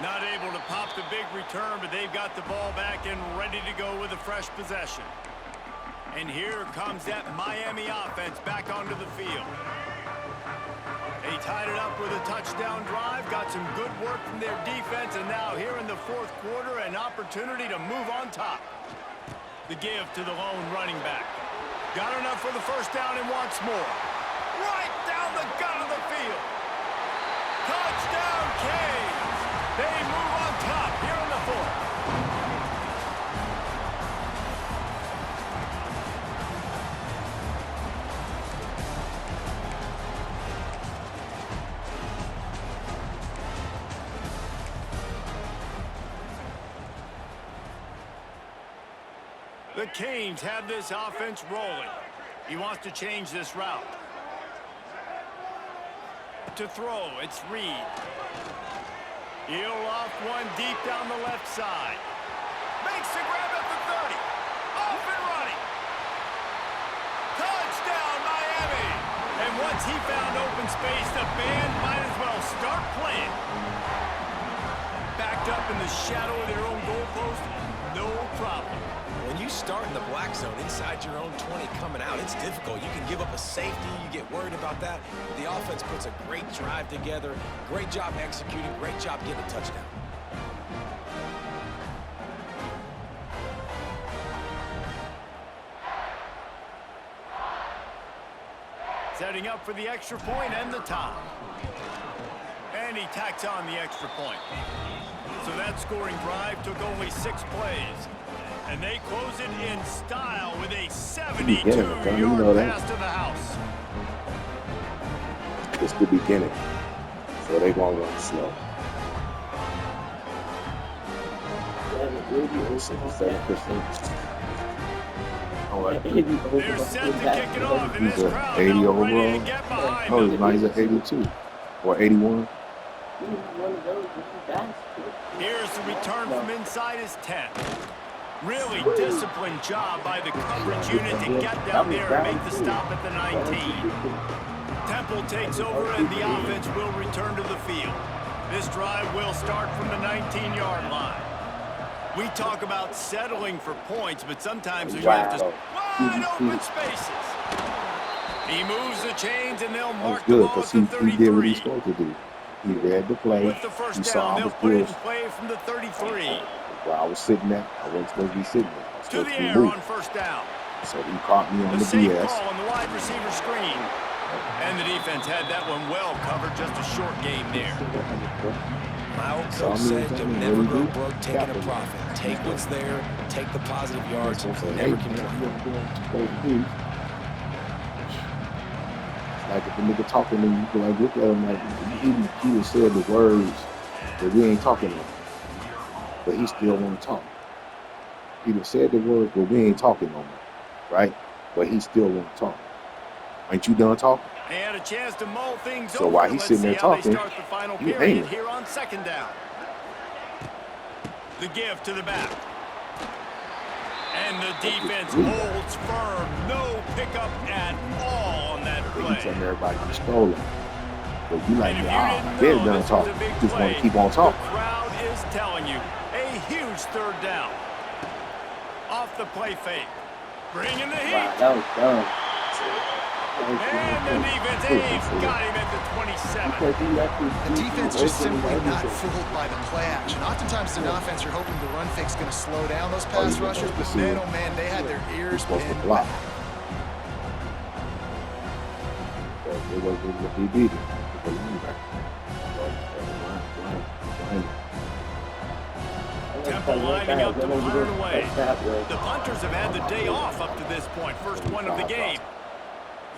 Speaker 2: Not able to pop the big return, but they've got the ball back and ready to go with a fresh possession. And here comes that Miami offense back onto the field. They tied it up with a touchdown drive, got some good work from their defense, and now here in the 4th quarter, an opportunity to move on top. The give to the lone running back. Got enough for the 1st down and wants more. Right down the gut of the field. Touchdown, Canes! They move on top here in the 4th. The Canes have this offense rolling. He wants to change this route. To throw, it's Reed. He'll loft one deep down the left side. Makes the grab at the 30. Off and running. Touchdown, Miami. And once he found open space, the band might as well start playing. Backed up in the shadow of their own goalpost, no problem.
Speaker 4: When you start in the black zone inside your own 20 coming out, it's difficult. You can give up a safety. You get worried about that. But the offense puts a great drive together. Great job executing. Great job getting a touchdown.
Speaker 2: Setting up for the extra point and the tie. And he tacks on the extra point. So that scoring drive took only 6 plays. And they close it in style with a 72-yard pass to the house.
Speaker 7: It's the beginning, so they gonna run slow.
Speaker 2: They're set to kick it off, and this crowd
Speaker 7: 80
Speaker 2: now
Speaker 7: overall.
Speaker 2: ready to get behind
Speaker 7: No,
Speaker 2: them.
Speaker 7: he's at 82 or 81.
Speaker 2: Here's the return from inside his 10. Really disciplined job by the coverage unit to get down there and make the stop at the 19. Temple takes over and the offense will return to the field. This drive will start from the 19-yard line. We talk about settling for points, but sometimes you have to wide open spaces. He moves the chains and they'll mark the
Speaker 7: Good,
Speaker 2: ball
Speaker 7: because
Speaker 2: at the
Speaker 7: he did what
Speaker 2: 33.
Speaker 7: he's supposed to do. He read the play.
Speaker 2: With the
Speaker 7: He
Speaker 2: first
Speaker 7: saw
Speaker 2: down,
Speaker 7: I
Speaker 2: they'll
Speaker 7: was
Speaker 2: put it in
Speaker 7: pushed.
Speaker 2: play from the 33.
Speaker 7: Where I was sitting there, I wasn't supposed to be sitting there. I was
Speaker 2: To
Speaker 7: supposed
Speaker 2: the
Speaker 7: to
Speaker 2: air
Speaker 7: move.
Speaker 2: on first down.
Speaker 7: So he caught me on
Speaker 2: The
Speaker 7: the
Speaker 2: safe
Speaker 7: BS.
Speaker 2: ball on the wide receiver screen. And the defense had that one well covered, just a short game there.
Speaker 4: My old
Speaker 7: So, I
Speaker 4: coach
Speaker 7: mean,
Speaker 4: said
Speaker 7: I
Speaker 4: you'll
Speaker 7: mean,
Speaker 4: never
Speaker 7: what do
Speaker 4: grow
Speaker 7: you do?
Speaker 4: broke taking a
Speaker 7: Capital.
Speaker 4: profit. Take what's there, take the positive yards,
Speaker 7: That's what I'm
Speaker 4: never
Speaker 7: saying.
Speaker 4: complain.
Speaker 7: Like if the nigga talking to you, you be like, look at him like he done said the words, but we ain't talking to him. But he still want to talk. He done said the words, but we ain't talking no more, right? But he still want to talk. Ain't you done talking?
Speaker 2: They had a chance to mull things
Speaker 7: So
Speaker 2: over.
Speaker 7: while he's
Speaker 2: Let's
Speaker 7: sitting
Speaker 2: see
Speaker 7: there
Speaker 2: how
Speaker 7: talking,
Speaker 2: they start the final
Speaker 7: you
Speaker 2: period
Speaker 7: hanging.
Speaker 2: here on second down. The give to the back. And the defense holds firm. No pickup at all on that
Speaker 7: But you
Speaker 2: play.
Speaker 7: telling everybody you stole it. But you like,
Speaker 2: And if you
Speaker 7: ah,
Speaker 2: didn't
Speaker 7: they're
Speaker 2: know
Speaker 7: done
Speaker 2: this was
Speaker 7: talking.
Speaker 2: a big
Speaker 7: Just want
Speaker 2: play,
Speaker 7: to keep on
Speaker 2: the
Speaker 7: talking.
Speaker 2: crowd is telling you. A huge third down. Off the play fake. Bringing the heat.
Speaker 7: That was dumb.
Speaker 2: And the defense aims. Got him at the 27.
Speaker 3: The defense just simply not fooled by the play action. Oftentimes in offense, you're hoping the run fake's going to slow down those pass
Speaker 7: you
Speaker 3: rushers,
Speaker 7: supposed
Speaker 3: but
Speaker 7: to see
Speaker 3: man,
Speaker 7: it.
Speaker 3: oh man, they had their
Speaker 7: You're
Speaker 3: ears
Speaker 7: supposed to
Speaker 3: pinned.
Speaker 7: block. But it wasn't what they did. The linebacker.
Speaker 2: Temple lining up to punt it away. The punters have had the day off up to this point. First one of the game.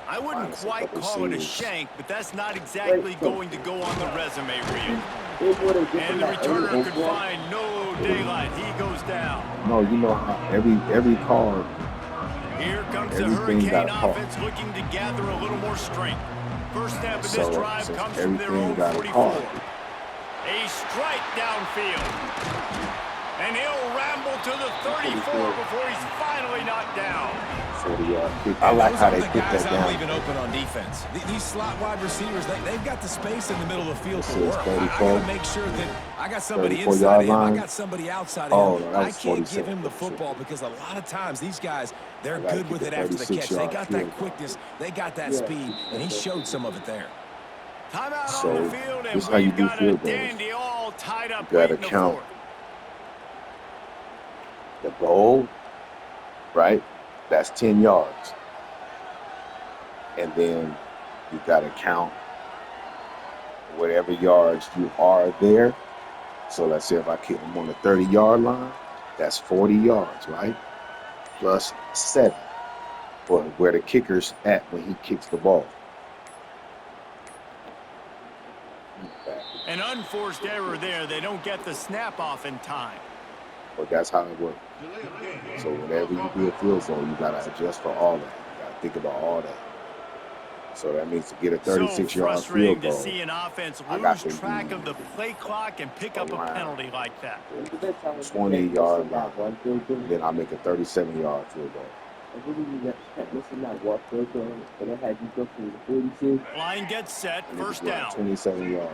Speaker 2: I wouldn't quite call it a shank, but that's not exactly going to go on the resume reel. And the returner could find no daylight. He goes down.
Speaker 7: No, you know how every card,
Speaker 2: Here comes the
Speaker 7: everything
Speaker 2: Hurricane
Speaker 7: got caught.
Speaker 2: offense looking to gather a little more strength. First step of this
Speaker 7: So,
Speaker 2: drive
Speaker 7: since
Speaker 2: comes from their
Speaker 7: everything
Speaker 2: own
Speaker 7: got
Speaker 2: 44.
Speaker 7: caught.
Speaker 2: A strike downfield. And he'll ramble to the 34 before he's finally knocked down.
Speaker 7: 40-yard kick. I like
Speaker 4: Those
Speaker 7: how
Speaker 4: aren't
Speaker 7: they
Speaker 4: the
Speaker 7: put
Speaker 4: guys
Speaker 7: that
Speaker 4: I'm
Speaker 7: down.
Speaker 4: leaving open on defense. These slot wide receivers, they've got the space in the middle of the field
Speaker 7: This
Speaker 4: to
Speaker 7: is
Speaker 4: work. I
Speaker 7: 34.
Speaker 4: got to make sure that I got somebody
Speaker 7: 34
Speaker 4: inside
Speaker 7: yard
Speaker 4: of him. I
Speaker 7: line.
Speaker 4: got somebody outside
Speaker 7: Oh,
Speaker 4: of him.
Speaker 7: no, that
Speaker 4: I
Speaker 7: was
Speaker 4: can't give
Speaker 7: 47.
Speaker 4: him the football because a lot of times these guys, they're
Speaker 7: I gotta
Speaker 4: good
Speaker 7: keep
Speaker 4: with
Speaker 7: the
Speaker 4: it after the catch. They
Speaker 7: 36-yard
Speaker 4: got that
Speaker 7: field.
Speaker 4: quickness. They got that speed, and he showed some of it there.
Speaker 2: Timeout
Speaker 7: So,
Speaker 2: on the field, and
Speaker 7: this is how you
Speaker 2: we've
Speaker 7: do
Speaker 2: got a
Speaker 7: field goals.
Speaker 2: dandy all tied up
Speaker 7: You gotta
Speaker 2: late in the
Speaker 7: count.
Speaker 2: fourth.
Speaker 7: The goal, right? That's 10 yards. And then you got to count whatever yards you are there. So let's say if I kick him on the 30-yard line, that's 40 yards, right? Plus 7 for where the kicker's at when he kicks the ball.
Speaker 2: An unforced error there. They don't get the snap off in time.
Speaker 7: but that's how it works.
Speaker 6: Delay of game.
Speaker 7: So whenever you do a field goal, you gotta adjust for all that. You gotta think about all that. So that means to get a
Speaker 2: So
Speaker 7: 36-yard
Speaker 2: frustrating
Speaker 7: field
Speaker 2: to
Speaker 7: goal,
Speaker 2: see an offense
Speaker 7: I got
Speaker 2: lose
Speaker 7: to
Speaker 2: track
Speaker 7: be
Speaker 2: of the play clock and pick up a
Speaker 7: around
Speaker 2: penalty like that.
Speaker 7: 20-yard line. Then I make a 37-yard field goal.
Speaker 2: Line gets set,
Speaker 7: And it's
Speaker 2: first
Speaker 7: like
Speaker 2: down.
Speaker 7: 27 yards.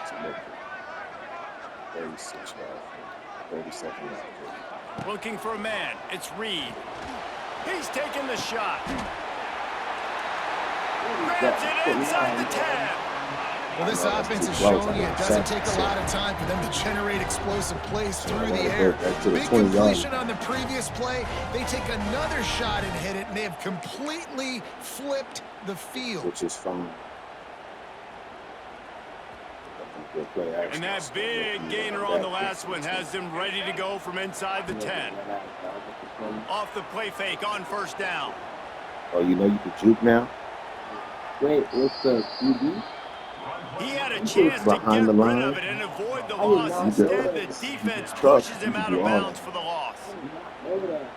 Speaker 7: To make it 36 yards. 37 yards.
Speaker 2: Looking for a man. It's Reed. He's taking the shot. Grabs it inside the 10.
Speaker 3: Well, this
Speaker 7: I know, that's
Speaker 3: offense
Speaker 7: too
Speaker 3: is
Speaker 7: close.
Speaker 3: showing you
Speaker 7: I
Speaker 3: it
Speaker 7: know,
Speaker 3: doesn't
Speaker 7: second,
Speaker 3: take a lot of time for them to generate explosive plays through the
Speaker 7: Right
Speaker 3: air.
Speaker 7: there, back to the
Speaker 3: Big
Speaker 7: 20 yard
Speaker 3: completion on the previous play. They take another shot and hit it, and they have completely flipped the field.
Speaker 7: which is fine. Good play action.
Speaker 2: And that big gainer on the last one has them ready to go from inside the 10. Off the play fake on first down.
Speaker 7: Oh, you know you can juke now?
Speaker 8: Wait, what's the QB?
Speaker 2: He had a chance to
Speaker 7: Behind
Speaker 2: get
Speaker 7: the
Speaker 2: rid
Speaker 7: line.
Speaker 2: of it and avoid the
Speaker 8: I did
Speaker 2: loss.
Speaker 8: not
Speaker 2: Instead,
Speaker 8: know
Speaker 2: the
Speaker 8: that.
Speaker 2: defense
Speaker 7: Trust,
Speaker 2: pushes him
Speaker 7: you
Speaker 2: out
Speaker 7: can
Speaker 2: of
Speaker 7: do all
Speaker 2: bounds
Speaker 7: that.
Speaker 2: for the loss.
Speaker 8: I did not know that.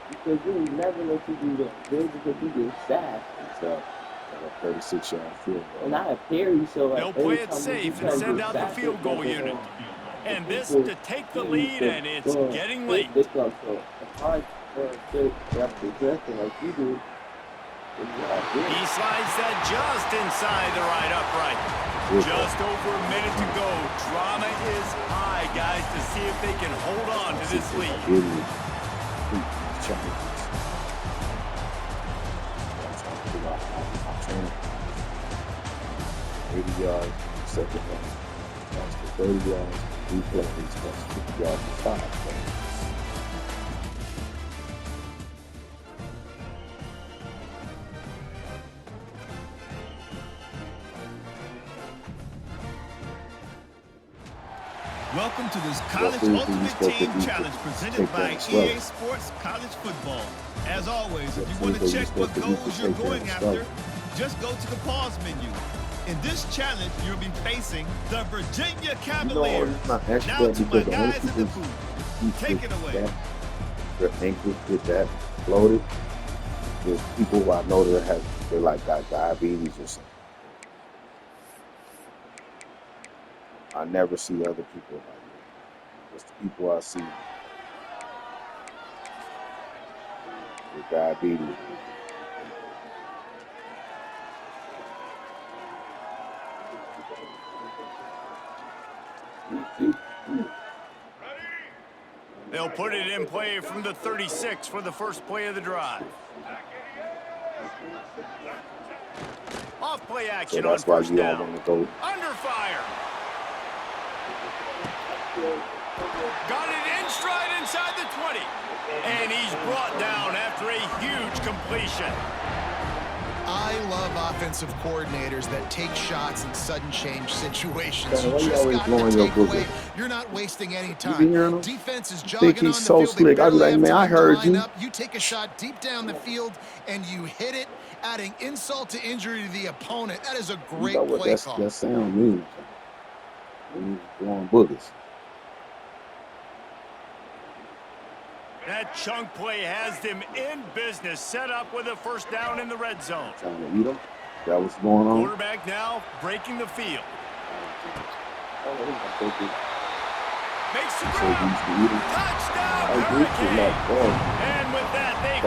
Speaker 8: Because you would never let you do that. Just because you get sacked.
Speaker 7: So, a 36-yard field
Speaker 8: And
Speaker 7: goal.
Speaker 8: I have Perry, so like
Speaker 2: They'll
Speaker 8: every
Speaker 2: play it
Speaker 8: time
Speaker 2: safe
Speaker 8: you
Speaker 2: and
Speaker 8: try to
Speaker 2: send
Speaker 8: get
Speaker 2: out the
Speaker 8: sacked,
Speaker 2: field
Speaker 8: it's
Speaker 2: goal
Speaker 8: like,
Speaker 2: unit. And this
Speaker 8: people-
Speaker 2: to take the lead, and it's getting late.
Speaker 8: It's like, so it's hard for a kid to have to dress it like you do.
Speaker 2: He slides that just inside the right upright.
Speaker 7: Good
Speaker 2: Just over a minute to go. Drama is high, guys, to see if they can hold on to this lead.
Speaker 7: It is. Challenges. That's how I figure out how I'm training. 80 yards, second down. That's for 30 yards, 3 plays, that's 50 yards for 5 plays.
Speaker 1: Welcome to this College
Speaker 7: Referee
Speaker 1: Ultimate
Speaker 7: supposed to
Speaker 1: Team
Speaker 7: be
Speaker 1: Challenge
Speaker 7: to
Speaker 1: presented
Speaker 7: take
Speaker 1: by
Speaker 7: that slow.
Speaker 1: EA Sports College Football. As always, if you
Speaker 7: Referee
Speaker 1: want to
Speaker 7: supposed
Speaker 1: check what
Speaker 7: to be
Speaker 1: goals
Speaker 7: to
Speaker 1: you're
Speaker 7: take that
Speaker 1: going
Speaker 7: slow.
Speaker 1: after, just go to the pause menu. In this challenge, you'll be facing the Virginia Cavaliers.
Speaker 7: it's not extra
Speaker 1: Now to my
Speaker 7: because the only
Speaker 1: guys in the
Speaker 7: people
Speaker 1: booth. Take it away.
Speaker 7: Their ankles get that bloated. There's people who I know that they like got diabetes or something. I never see other people like that. Just the people I see with diabetes.
Speaker 2: They'll put it in play from the 36 for the first play of the drive. Off play
Speaker 7: So
Speaker 2: action on
Speaker 7: that's why
Speaker 2: first
Speaker 7: you don't
Speaker 2: down.
Speaker 7: want to go.
Speaker 2: Under fire. Got it in stride inside the 20. And he's brought down after a huge completion.
Speaker 3: I love offensive coordinators that take shots in sudden change situations.
Speaker 7: Why
Speaker 3: You
Speaker 7: you
Speaker 3: just
Speaker 7: always
Speaker 3: got
Speaker 7: blowing
Speaker 3: to
Speaker 7: your
Speaker 3: take away.
Speaker 7: boogers?
Speaker 3: You're not wasting any
Speaker 7: You be
Speaker 3: time.
Speaker 7: hearing him?
Speaker 3: Defense is
Speaker 7: Think
Speaker 3: jogging
Speaker 7: he's
Speaker 3: on the
Speaker 7: so
Speaker 3: field. They
Speaker 7: slick. I be
Speaker 3: barely
Speaker 7: like,
Speaker 3: have
Speaker 7: man, I
Speaker 3: time to
Speaker 7: heard
Speaker 3: line
Speaker 7: you.
Speaker 3: up. You take a shot deep down the field and you hit it, adding insult to injury to the opponent. That is a
Speaker 7: You
Speaker 3: great
Speaker 7: know what
Speaker 3: play
Speaker 7: that
Speaker 3: call.
Speaker 7: sound means? When he's blowing boogers.
Speaker 2: That chunk play has them in business, set up with a first down in the red zone.
Speaker 7: Trying to eat them. That what's going on?
Speaker 2: Quarterback now breaking the field. Makes the
Speaker 7: So
Speaker 2: grab.
Speaker 7: he's the eater.
Speaker 2: Touchdown,
Speaker 7: I agree with you,
Speaker 2: Hurricane.
Speaker 7: like, oh.
Speaker 2: And with that, they